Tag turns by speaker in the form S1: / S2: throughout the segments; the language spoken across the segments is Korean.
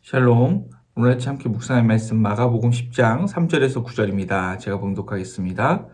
S1: 샬롬. 오늘 아침 함께 묵상할 말씀 마가복음 10장 3절에서 9절입니다. 제가 봉독하겠습니다.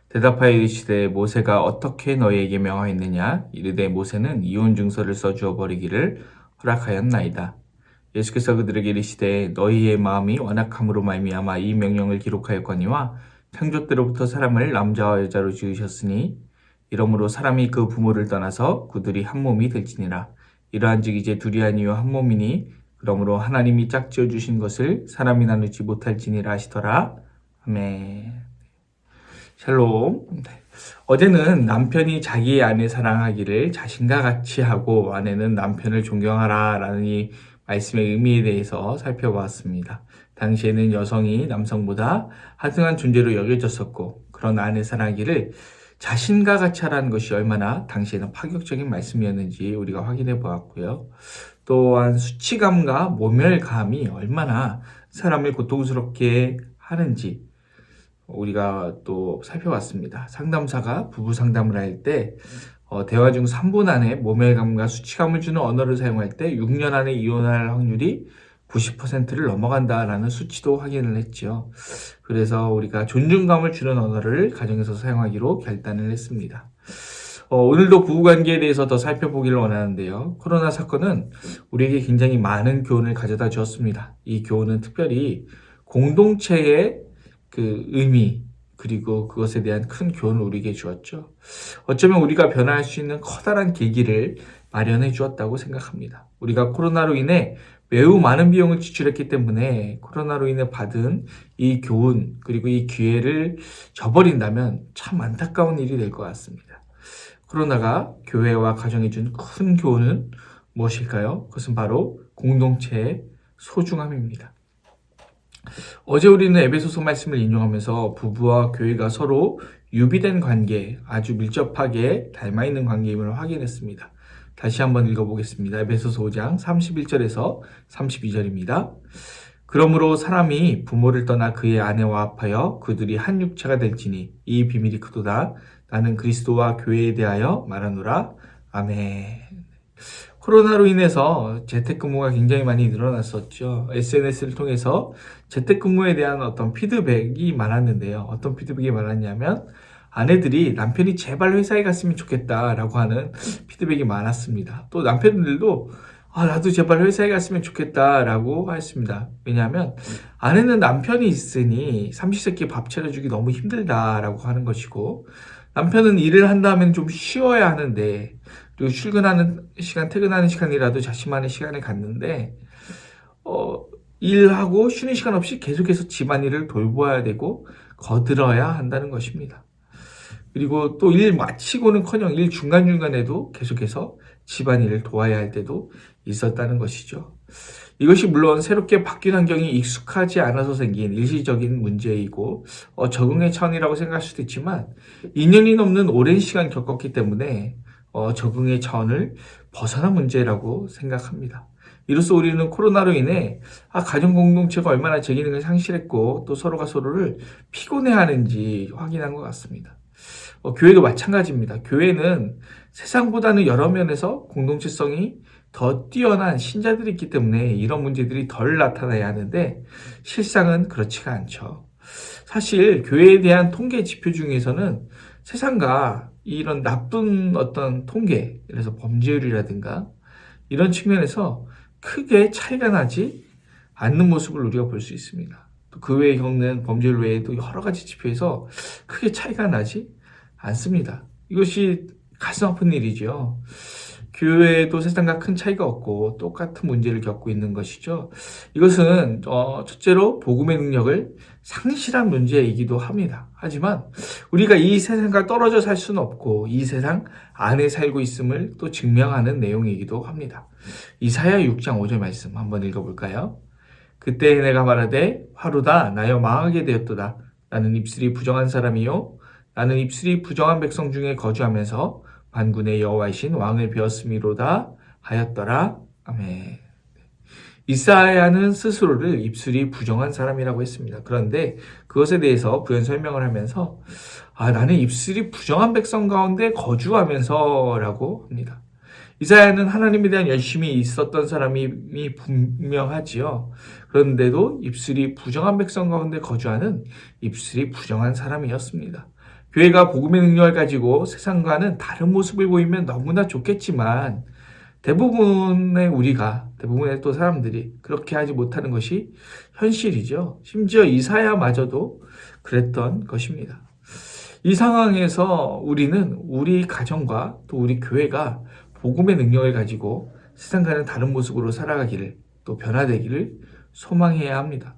S1: 대답하여 이르시되 모세가 어떻게 너희에게 명하였느냐? 이르되 모세는 이혼 증서를 써주어 버리기를 허락하였나이다. 예수께서 그들에게 이르시되 너희의 마음이 완악함으로 말미암아 이 명령을 기록하였거니와 창조 때로부터 사람을 남자와 여자로 지으셨으니 이러므로 사람이 그 부모를 떠나서 그들이 한 몸이 될지니라. 이러한즉 이제 둘이 아니요 한 몸이니 그러므로 하나님이 짝지어 주신 것을 사람이 나누지 못할지니라 하시더라. 아멘. 샬롬. 어제는 남편이 자기의 아내 사랑하기를 자신과 같이 하고 아내는 남편을 존경하라 라는 이 말씀의 의미에 대해서 살펴보았습니다. 당시에는 여성이 남성보다 하등한 존재로 여겨졌었고 그런 아내 사랑하기를 자신과 같이 하라는 것이 얼마나 당시에는 파격적인 말씀이었는지 우리가 확인해 보았고요. 또한 수치감과 모멸감이 얼마나 사람을 고통스럽게 하는지 우리가 또 살펴봤습니다. 상담사가 부부 상담을 할 때 대화 중 3분 안에 모멸감과 수치감을 주는 언어를 사용할 때 6년 안에 이혼할 확률이 90%를 넘어간다라는 수치도 확인을 했죠. 그래서 우리가 존중감을 주는 언어를 가정에서 사용하기로 결단을 했습니다. 오늘도 부부관계에 대해서 더 살펴보기를 원하는데요. 코로나 사건은 우리에게 굉장히 많은 교훈을 가져다 주었습니다. 이 교훈은 특별히 공동체의 그 의미 그리고 그것에 대한 큰 교훈을 우리에게 주었죠. 어쩌면 우리가 변화할 수 있는 커다란 계기를 마련해 주었다고 생각합니다. 우리가 코로나로 인해 매우 많은 비용을 지출했기 때문에 코로나로 인해 받은 이 교훈 그리고 이 기회를 저버린다면 참 안타까운 일이 될 것 같습니다. 코로나가 교회와 가정에 준 큰 교훈은 무엇일까요? 그것은 바로 공동체의 소중함입니다. 어제 우리는 에베소서 말씀을 인용하면서 부부와 교회가 서로 유비된 관계, 아주 밀접하게 닮아있는 관계임을 확인했습니다. 다시 한번 읽어보겠습니다. 에베소서 5장 31절에서 32절입니다. 그러므로 사람이 부모를 떠나 그의 아내와 합하여 그들이 한 육체가 될지니 이 비밀이 크도다. 나는 그리스도와 교회에 대하여 말하노라. 아멘. 코로나로 인해서 재택근무가 굉장히 많이 늘어났었죠. SNS를 통해서 재택근무에 대한 어떤 피드백이 많았는데요. 어떤 피드백이 많았냐면 아내들이 남편이 제발 회사에 갔으면 좋겠다라고 하는 피드백이 많았습니다. 또 남편들도 나도 제발 회사에 갔으면 좋겠다라고 했습니다. 왜냐하면 아내는 남편이 있으니 삼시세끼 밥 차려주기 너무 힘들다라고 하는 것이고 남편은 일을 한다면 좀 쉬어야 하는데 그리고 출근하는 시간, 퇴근하는 시간이라도 자신만의 시간을 갖는데 일하고 쉬는 시간 없이 계속해서 집안일을 돌보아야 되고 거들어야 한다는 것입니다. 그리고 또 일 마치고는커녕 일 중간중간에도 계속해서 집안일을 도와야 할 때도 있었다는 것이죠. 이것이 물론 새롭게 바뀐 환경이 익숙하지 않아서 생긴 일시적인 문제이고 적응의 차원이라고 생각할 수도 있지만 2년이 넘는 오랜 시간 겪었기 때문에 적응의 차원을 벗어난 문제라고 생각합니다. 이로써 우리는 코로나로 인해 가정 공동체가 얼마나 제 기능을 상실했고 또 서로가 서로를 피곤해하는지 확인한 것 같습니다. 교회도 마찬가지입니다. 교회는 세상보다는 여러 면에서 공동체성이 더 뛰어난 신자들이 있기 때문에 이런 문제들이 덜 나타나야 하는데 실상은 그렇지가 않죠. 사실 교회에 대한 통계 지표 중에서는 세상과 이런 나쁜 어떤 통계, 그래서 범죄율이라든가 이런 측면에서 크게 차이가 나지 않는 모습을 우리가 볼 수 있습니다. 또 그 외에 겪는 범죄율 외에도 여러 가지 지표에서 크게 차이가 나지 않습니다. 이것이 가슴 아픈 일이죠. 교회도 세상과 큰 차이가 없고 똑같은 문제를 겪고 있는 것이죠. 이것은 첫째로 복음의 능력을 상실한 문제이기도 합니다. 하지만 우리가 이 세상과 떨어져 살 수는 없고 이 세상 안에 살고 있음을 또 증명하는 내용이기도 합니다. 이사야 6장 5절 말씀 한번 읽어볼까요? 그때 내가 말하되 화루다 나여 망하게 되었도다. 나는 입술이 부정한 사람이요 나는 입술이 부정한 백성 중에 거주하면서 만군의 여호와이신 왕을 배웠음이로다 하였더라. 아멘. 이사야는 스스로를 입술이 부정한 사람이라고 했습니다. 그런데 그것에 대해서 부연 설명을 하면서 나는 입술이 부정한 백성 가운데 거주하면서 라고 합니다. 이사야는 하나님에 대한 열심이 있었던 사람이 분명하지요. 그런데도 입술이 부정한 백성 가운데 거주하는 입술이 부정한 사람이었습니다. 교회가 복음의 능력을 가지고 세상과는 다른 모습을 보이면 너무나 좋겠지만 대부분의 또 사람들이 그렇게 하지 못하는 것이 현실이죠. 심지어 이사야마저도 그랬던 것입니다. 이 상황에서 우리는 우리 가정과 또 우리 교회가 복음의 능력을 가지고 세상과는 다른 모습으로 살아가기를 또 변화되기를 소망해야 합니다.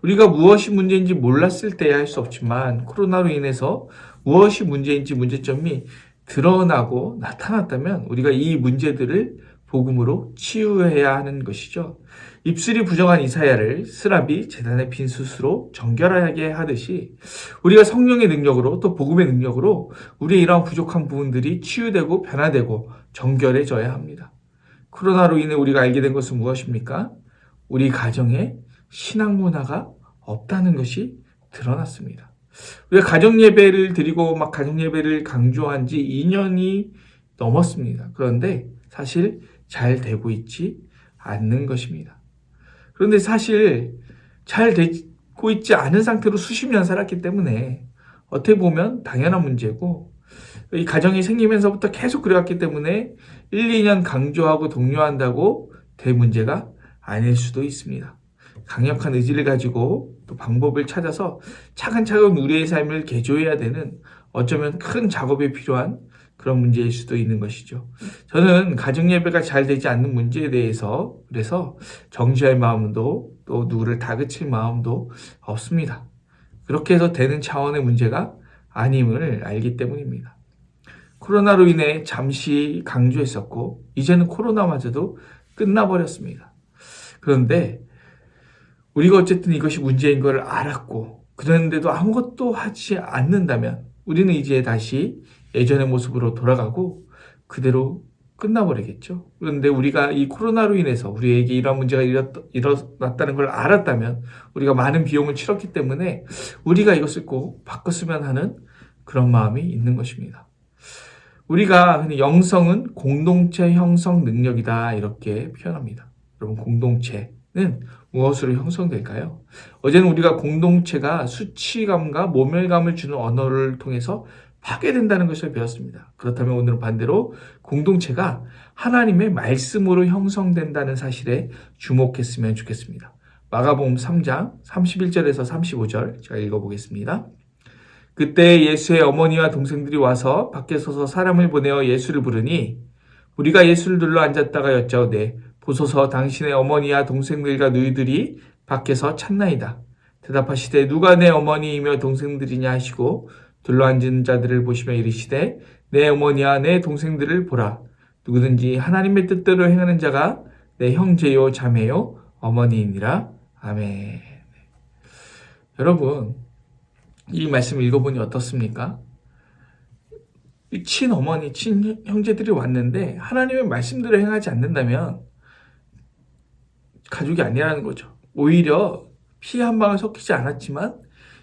S1: 우리가 무엇이 문제인지 몰랐을 때야 할 수 없지만 코로나로 인해서 무엇이 문제인지 문제점이 드러나고 나타났다면 우리가 이 문제들을 복음으로 치유해야 하는 것이죠. 입술이 부정한 이사야를 스라비 제단의 빈 숯으로 정결하게 하듯이 우리가 성령의 능력으로 또 복음의 능력으로 우리의 이러한 부족한 부분들이 치유되고 변화되고 정결해져야 합니다. 코로나로 인해 우리가 알게 된 것은 무엇입니까? 우리 가정에 신앙 문화가 없다는 것이 드러났습니다. 우리가 가정 예배를 드리고 막 가정 예배를 강조한 지 2년이 넘었습니다. 그런데 사실 잘 되고 있지 않는 것입니다. 그런데 사실 잘 되고 있지 않은 상태로 수십 년 살았기 때문에 어떻게 보면 당연한 문제고 이 가정이 생기면서부터 계속 그래왔기 때문에 1, 2년 강조하고 독려한다고 될 문제가 아닐 수도 있습니다. 강력한 의지를 가지고 또 방법을 찾아서 차근차근 우리의 삶을 개조해야 되는 어쩌면 큰 작업이 필요한 그런 문제일 수도 있는 것이죠. 저는 가정예배가 잘 되지 않는 문제에 대해서 그래서 정죄할 마음도 또 누구를 다그칠 마음도 없습니다. 그렇게 해서 되는 차원의 문제가 아님을 알기 때문입니다. 코로나로 인해 잠시 강조했었고 이제는 코로나마저도 끝나버렸습니다. 그런데 우리가 어쨌든 이것이 문제인 걸 알았고 그랬는데도 아무것도 하지 않는다면 우리는 이제 다시 예전의 모습으로 돌아가고 그대로 끝나버리겠죠. 그런데 우리가 이 코로나로 인해서 우리에게 이러한 문제가 일어났다는 걸 알았다면 우리가 많은 비용을 치렀기 때문에 우리가 이것을 꼭 바꿨으면 하는 그런 마음이 있는 것입니다. 우리가 흔히 영성은 공동체 형성 능력이다 이렇게 표현합니다. 여러분 공동체는 무엇으로 형성될까요? 어제는 우리가 공동체가 수치감과 모멸감을 주는 언어를 통해서 파괴된다는 것을 배웠습니다. 그렇다면 오늘은 반대로 공동체가 하나님의 말씀으로 형성된다는 사실에 주목했으면 좋겠습니다. 마가복음 3장 31절에서 35절 제가 읽어보겠습니다. 그때 예수의 어머니와 동생들이 와서 밖에 서서 사람을 보내어 예수를 부르니 우리가 예수를 둘러 앉았다가 여짜오되 보소서 당신의 어머니와 동생들과 너희들이 밖에서 찾나이다. 대답하시되 누가 내 어머니이며 동생들이냐 하시고 둘러앉은 자들을 보시며 이르시되 내 어머니와 내 동생들을 보라. 누구든지 하나님의 뜻대로 행하는 자가 내 형제요 자매요 어머니이니라. 아멘. 여러분 이 말씀 읽어보니 어떻습니까? 친어머니, 친형제들이 왔는데 하나님의 말씀대로 행하지 않는다면 가족이 아니라는 거죠. 오히려 피 한 방울 섞이지 않았지만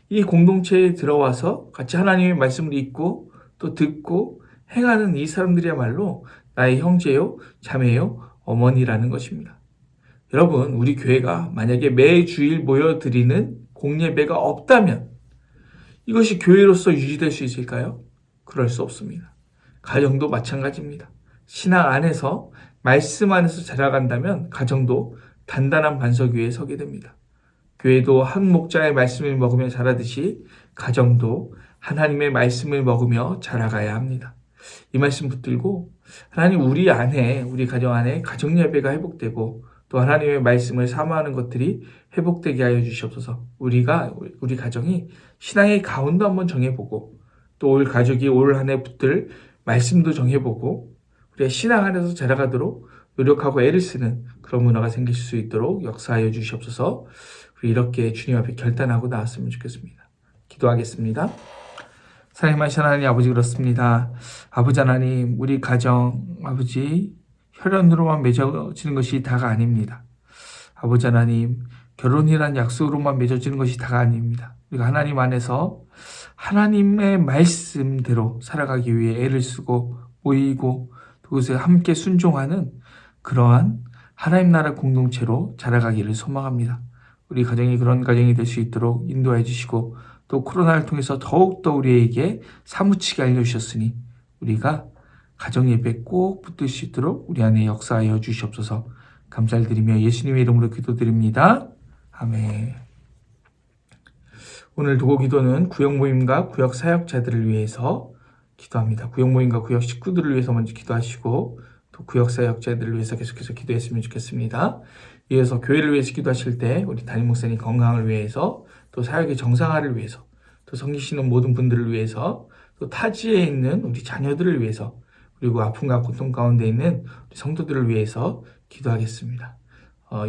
S1: 이 공동체에 들어와서 같이 하나님의 말씀을 읽고 또 듣고 행하는 이 사람들이야말로 나의 형제요, 자매요, 어머니라는 것입니다. 여러분, 우리 교회가 만약에 매주일 모여드리는 공예배가 없다면 이것이 교회로서 유지될 수 있을까요? 그럴 수 없습니다. 가정도 마찬가지입니다. 신앙 안에서, 말씀 안에서 자라간다면 가정도 단단한 반석 위에 서게 됩니다. 교회도 한 목자의 말씀을 먹으며 자라듯이 가정도 하나님의 말씀을 먹으며 자라가야 합니다. 이 말씀 붙들고 하나님 우리 안에, 우리 가정 안에 가정 예배가 회복되고 또 하나님의 말씀을 사모하는 것들이 회복되게 하여 주시옵소서. 우리 가정이 신앙의 가운데 한번 정해보고 또 올 가족이 올 한 해 붙들 말씀도 정해보고 우리의 신앙 안에서 자라가도록 노력하고 애를 쓰는 그런 문화가 생길 수 있도록 역사하여 주시옵소서. 우리 이렇게 주님 앞에 결단하고 나왔으면 좋겠습니다. 기도하겠습니다. 사랑하신 하나님 아버지 그렇습니다. 아버지 하나님 우리 가정 아버지 혈연으로만 맺어지는 것이 다가 아닙니다. 아버지 하나님 결혼이란 약속으로만 맺어지는 것이 다가 아닙니다. 우리가 하나님 안에서 하나님의 말씀대로 살아가기 위해 애를 쓰고 모이고 또 그곳에 함께 순종하는 그러한 하나님 나라 공동체로 자라가기를 소망합니다. 우리 가정이 그런 가정이 될 수 있도록 인도해 주시고 또 코로나를 통해서 더욱더 우리에게 사무치게 알려주셨으니 우리가 가정 예배 꼭 붙들 수 있도록 우리 안에 역사하여 주시옵소서. 감사를 드리며 예수님의 이름으로 기도드립니다. 아멘. 오늘 도고 기도는 구역 모임과 구역 사역자들을 위해서 기도합니다. 구역 모임과 구역 식구들을 위해서 먼저 기도하시고 또 구역 사역자들을 위해서 계속해서 기도했으면 좋겠습니다. 이어서 교회를 위해서 기도하실 때 우리 담임 목사님 건강을 위해서 또 사역의 정상화를 위해서 또 섬기시는 모든 분들을 위해서 또 타지에 있는 우리 자녀들을 위해서 그리고 아픔과 고통 가운데 있는 우리 성도들을 위해서 기도하겠습니다.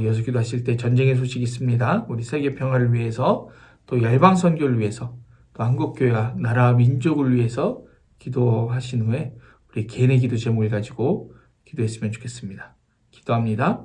S1: 이어서 기도하실 때 전쟁의 소식이 있습니다. 우리 세계 평화를 위해서 또 열방 선교를 위해서 또 한국교회와 나라와 민족을 위해서 기도하신 후에 우리 개인의 기도 제목을 가지고 기도했으면 좋겠습니다. 기도합니다.